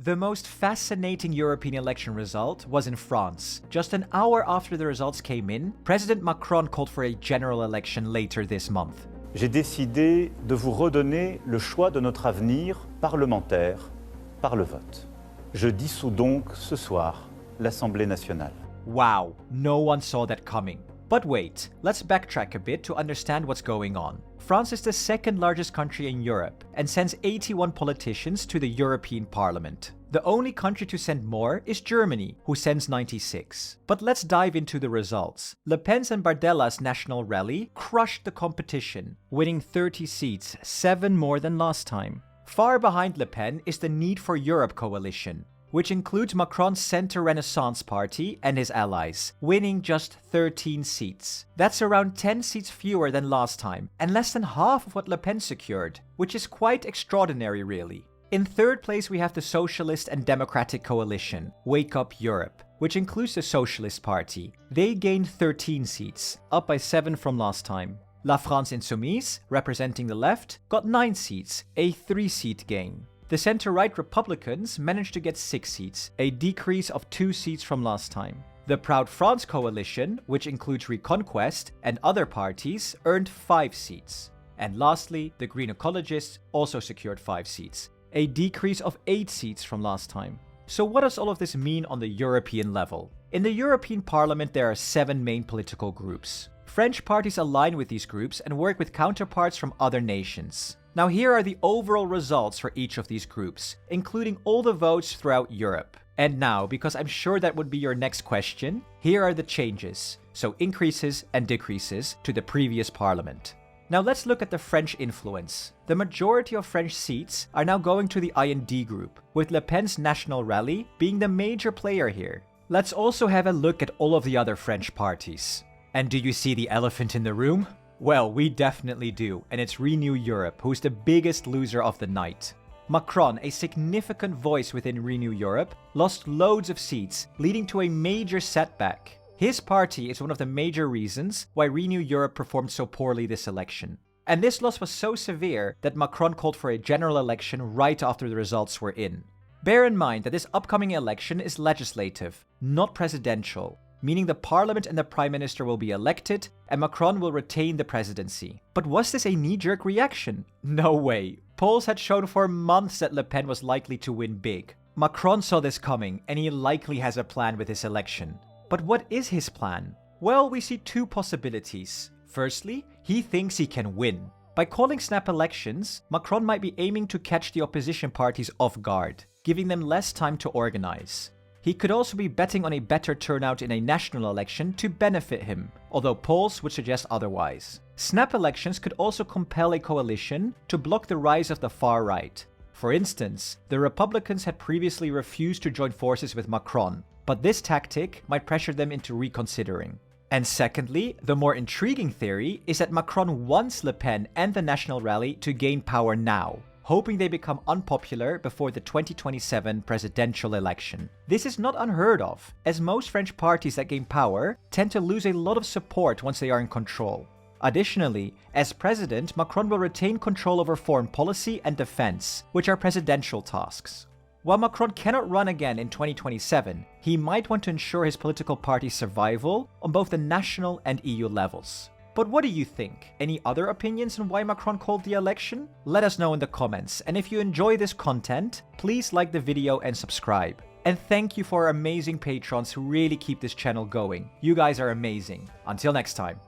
The most fascinating European election result was in France. Just an hour after the results came in, President Macron called for a general election later this month. J'ai décidé de vous redonner le choix de notre avenir parlementaire par le vote. Je dissous donc ce soir l'Assemblée nationale. Wow, no one saw that coming. But wait, let's backtrack a bit to understand what's going on. France is the second largest country in Europe and sends 81 politicians to the European Parliament. The only country to send more is Germany, who sends 96. But let's dive into the results. Le Pen's and Bardella's National Rally crushed the competition, winning 30 seats, 7 more than last time. Far behind Le Pen is the Need for Europe coalition, which includes Macron's Centre Renaissance Party and his allies, winning just 13 seats. That's around 10 seats fewer than last time, and less than half of what Le Pen secured, which is quite extraordinary really. In third place we have the Socialist and Democratic Coalition, Wake Up Europe, which includes the Socialist Party. They gained 13 seats, up by 7 from last time. La France Insoumise, representing the left, got 9 seats, a 3-seat gain. The centre-right Republicans managed to get 6 seats, a decrease of 2 seats from last time. The Proud France coalition, which includes Reconquest and other parties, earned 5 seats. And lastly, the Green Ecologists also secured 5 seats, a decrease of 8 seats from last time. So what does all of this mean on the European level? In the European Parliament there are 7 main political groups. French parties align with these groups and work with counterparts from other nations. Now here are the overall results for each of these groups, including all the votes throughout Europe. And now, because I'm sure that would be your next question, here are the changes, so increases and decreases to the previous parliament. Now let's look at the French influence. The majority of French seats are now going to the IND group, with Le Pen's National Rally being the major player here. Let's also have a look at all of the other French parties. And do you see the elephant in the room? Well, we definitely do, and it's Renew Europe, who's the biggest loser of the night. Macron, a significant voice within Renew Europe, lost loads of seats, leading to a major setback. His party is one of the major reasons why Renew Europe performed so poorly this election. And this loss was so severe that Macron called for a general election right after the results were in. Bear in mind that this upcoming election is legislative, not presidential, meaning the parliament and the prime minister will be elected and Macron will retain the presidency. But was this a knee-jerk reaction? No way. Polls had shown for months that Le Pen was likely to win big. Macron saw this coming and he likely has a plan with his election. But what is his plan? Well, we see 2 possibilities. Firstly, he thinks he can win. By calling snap elections, Macron might be aiming to catch the opposition parties off guard, giving them less time to organize. He could also be betting on a better turnout in a national election to benefit him, although polls would suggest otherwise. Snap elections could also compel a coalition to block the rise of the far right. For instance, the Republicans had previously refused to join forces with Macron, but this tactic might pressure them into reconsidering. And secondly, the more intriguing theory is that Macron wants Le Pen and the National Rally to gain power now, hoping they become unpopular before the 2027 presidential election. This is not unheard of, as most French parties that gain power tend to lose a lot of support once they are in control. Additionally, as president, Macron will retain control over foreign policy and defense, which are presidential tasks. While Macron cannot run again in 2027, he might want to ensure his political party's survival on both the national and EU levels. But what do you think? Any other opinions on why Macron called the election? Let us know in the comments, and if you enjoy this content, please like the video and subscribe. And thank you for our amazing patrons who really keep this channel going. You guys are amazing. Until next time.